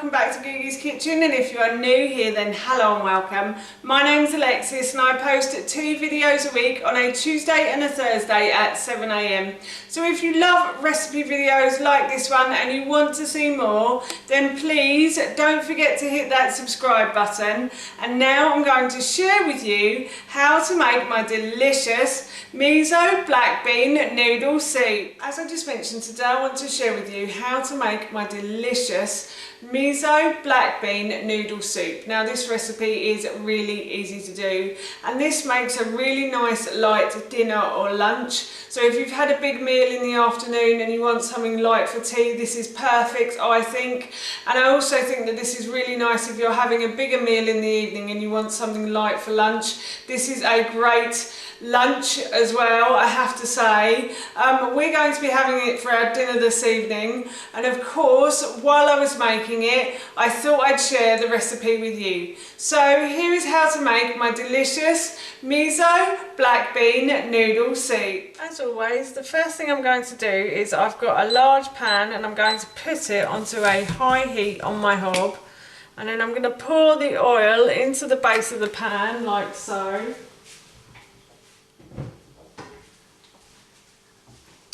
welcome back to Gigi's Kitchen, and if you are new here then hello and welcome. My name's Alexis and I post 2 videos a week on a Tuesday and a Thursday at 7 AM. So if you love recipe videos like this one and you want to see more, then please don't forget to hit that subscribe button. And now I'm going to share with you how to make my delicious Miso black bean noodle soup. As I just mentioned, today I want to share with you how to make my delicious Miso black bean noodle soup. Now this recipe is really easy to do and this makes a really nice light dinner or lunch. So if you've had a big meal in the afternoon and you want something light for tea, this is perfect, I think. And I also think that this is really nice if you're having a bigger meal in the evening and you want something light for lunch. This is a great lunch as well, I have to say. We're going to be having it for our dinner this evening, and of course while I was making it I thought I'd share the recipe with you. So here is how to make my delicious Miso black bean noodle soup. As always, the first thing I'm going to do is I've got a large pan and I'm going to put it onto a high heat on my hob, and then I'm going to pour the oil into the base of the pan like so.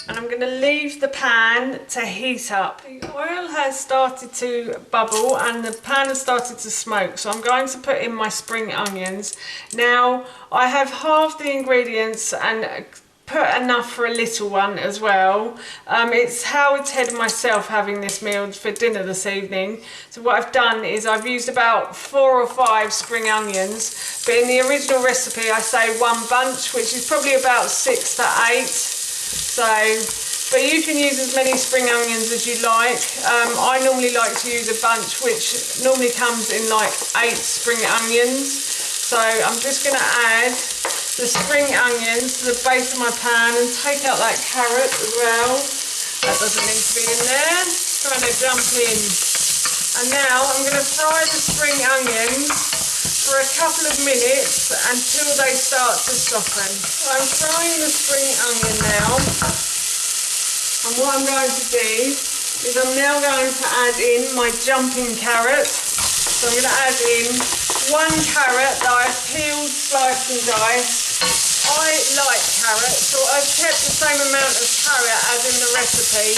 And I'm going to leave the pan to heat up. The oil has started to bubble and the pan has started to smoke, so I'm going to put in my spring onions. Now I have halved the ingredients and put enough for a little one as well. It's how it's head myself having this meal for dinner this evening. So what I've done is I've used about 4 or 5 spring onions, but in the original recipe I say 1 bunch, which is probably about 6 to 8. So, but you can use as many spring onions as you like. I normally like to use a bunch which normally comes in like 8 spring onions. So I'm just going to add the spring onions to the base of my pan and take out that carrot as well. That doesn't need to be in there. It's trying to jump in. And now I'm going to fry the spring onions for a couple of minutes until they start to soften. So I'm frying the spring onion now, and what I'm going to do is I'm now going to add in my jumping carrot. So I'm going to add in 1 carrot that I've peeled, sliced and diced. I like carrot, so I've kept the same amount of carrot as in the recipe.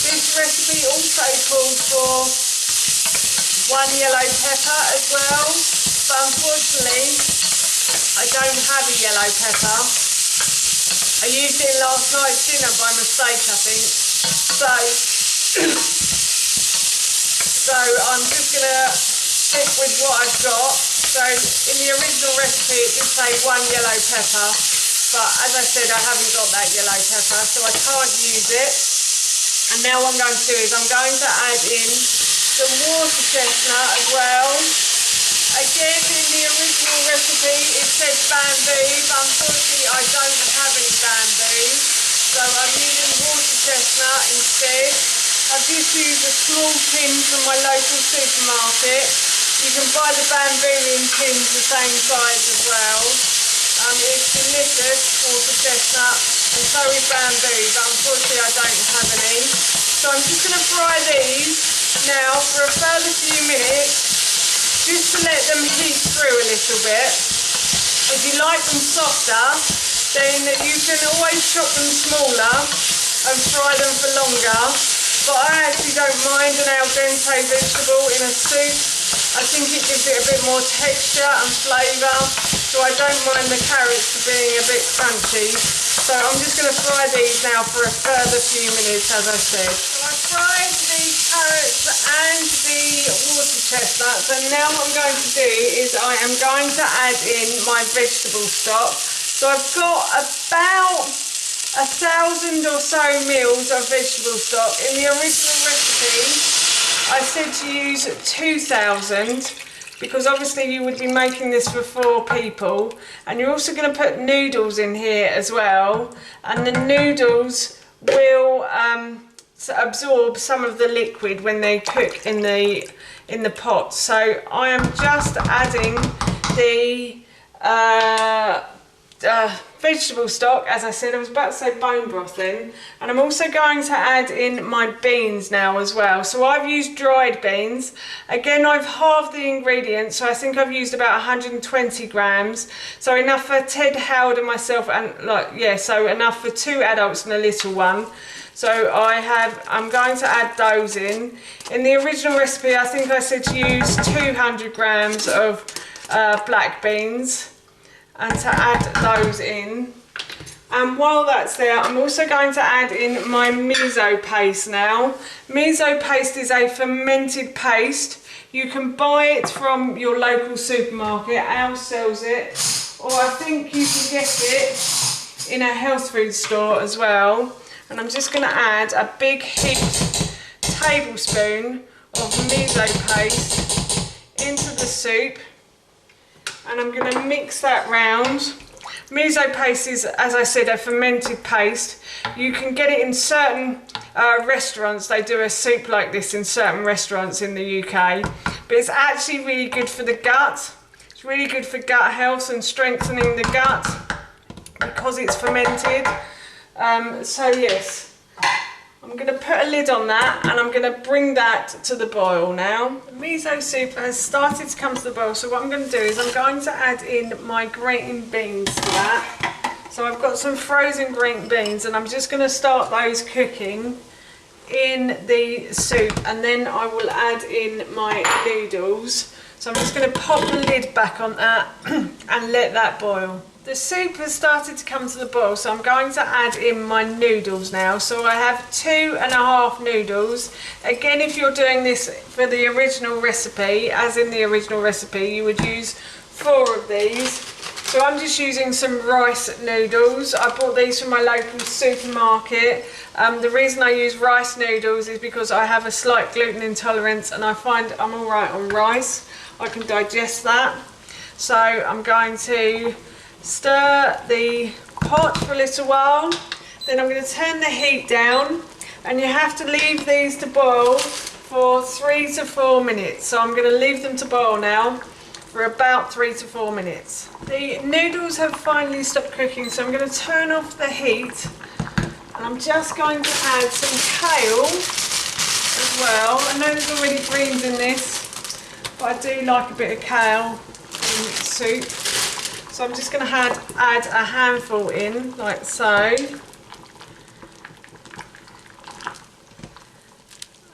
This recipe also calls for 1 yellow pepper as well. But unfortunately, I don't have a yellow pepper. I used it in last night's dinner by mistake, I think. So I'm just going to stick with what I've got. So in the original recipe it did say 1 yellow pepper, but as I said I haven't got that yellow pepper, so I can't use it. And now what I'm going to do is I'm going to add in some water chestnut as well. Again, in the original recipe it said bamboo, but unfortunately I don't have any bamboo, so I'm using water chestnut instead. I've just used a small tin from my local supermarket. You can buy the bamboo in tins the same size as well. It's delicious, water chestnut, and so is bamboo, but unfortunately I don't have any. So I'm just going to fry these now for a further few minutes, just to let them heat through a little bit. If you like them softer, then you can always chop them smaller and fry them for longer. But I actually don't mind an al dente vegetable in a soup. I think it gives it a bit more texture and flavour, so I don't mind the carrots being a bit crunchy. So I'm just going to fry these now for a further few minutes, as I said. So I fried the carrots and the water chestnuts, and now what I'm going to do is I am going to add in my vegetable stock. So I've got about 1,000 or so mils of vegetable stock. In the original recipe I said to use 2,000 because obviously you would be making this for 4 people, and you're also going to put noodles in here as well, and the noodles will absorb some of the liquid when they cook in the pot. So I am just adding the vegetable stock. As I said, I was about to say bone broth then, and I'm also going to add in my beans now as well. So I've used dried beans. Again, I've halved the ingredients, so I think I've used about 120 grams, so enough for Ted, Howard and myself, and so enough for 2 adults and a little one. So I'm going to add those in. In the original recipe, I think I said to use 200 grams of black beans, and to add those in. And while that's there, I'm also going to add in my miso paste now. Miso paste is a fermented paste. You can buy it from your local supermarket. Al sells it, or I think you can get it in a health food store as well. And I'm just going to add a big heaped tablespoon of miso paste into the soup. And I'm going to mix that round. Miso paste is, as I said, a fermented paste. You can get it in certain restaurants. They do a soup like this in certain restaurants in the UK. But it's actually really good for the gut. It's really good for gut health and strengthening the gut because it's fermented. So yes, I'm going to put a lid on that, and I'm going to bring that to the boil now. The miso soup has started to come to the boil, so what I'm going to do is I'm going to add in my grating beans to that. So I've got some frozen green beans, and I'm just going to start those cooking in the soup, and then I will add in my noodles. So I'm just going to pop the lid back on that and let that boil. The soup has started to come to the boil, so I'm going to add in my noodles now. So I have 2.5 noodles. Again, if you're doing this for the original recipe, as in the original recipe, you would use 4 of these. So I'm just using some rice noodles. I bought these from my local supermarket. The reason I use rice noodles is because I have a slight gluten intolerance, and I find I'm all right on rice. I can digest that. So I'm going to stir the pot for a little while, then I'm going to turn the heat down, and you have to leave these to boil for 3 to 4 minutes. So I'm going to leave them to boil now for about 3 to 4 minutes. The noodles have finally stopped cooking, so I'm going to turn off the heat, and I'm just going to add some kale as well. I know there's already greens in this, but I do like a bit of kale in soup. So I'm just going to add a handful in, like so.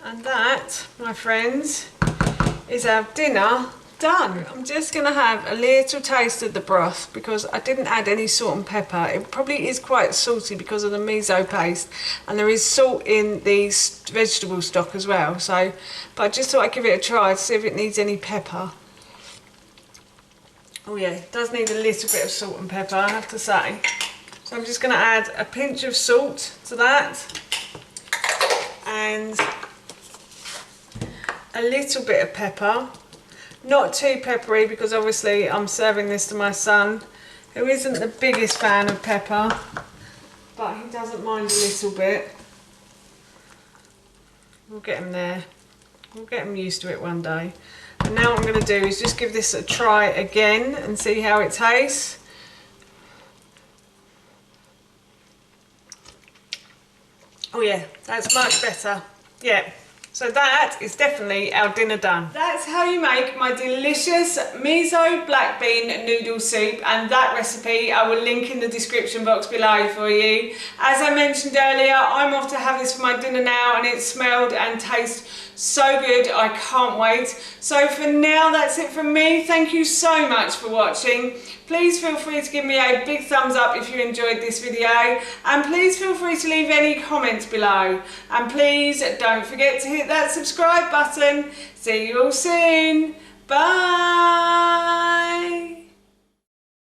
And that, my friends, is our dinner done. I'm just going to have a little taste of the broth because I didn't add any salt and pepper. It probably is quite salty because of the miso paste, and there is salt in the vegetable stock as well. So, but I just thought I'd give it a try to see if it needs any pepper. Oh yeah, it does need a little bit of salt and pepper, I have to say. So I'm just going to add a pinch of salt to that, and a little bit of pepper. Not too peppery because obviously I'm serving this to my son, who isn't the biggest fan of pepper, but he doesn't mind a little bit. We'll get him there. We'll get him used to it one day. And now what I'm going to do is just give this a try again and see how it tastes. Oh yeah, that's much better. Yeah. So that is definitely our dinner done. That's how you make my delicious miso black bean noodle soup, and that recipe I will link in the description box below for you. As I mentioned earlier, I'm off to have this for my dinner now, and it smelled and tastes so good, I can't wait. So for now, that's it from me. Thank you so much for watching. Please feel free to give me a big thumbs up if you enjoyed this video, and please feel free to leave any comments below, and please don't forget to hit that subscribe button. See you all soon. Bye.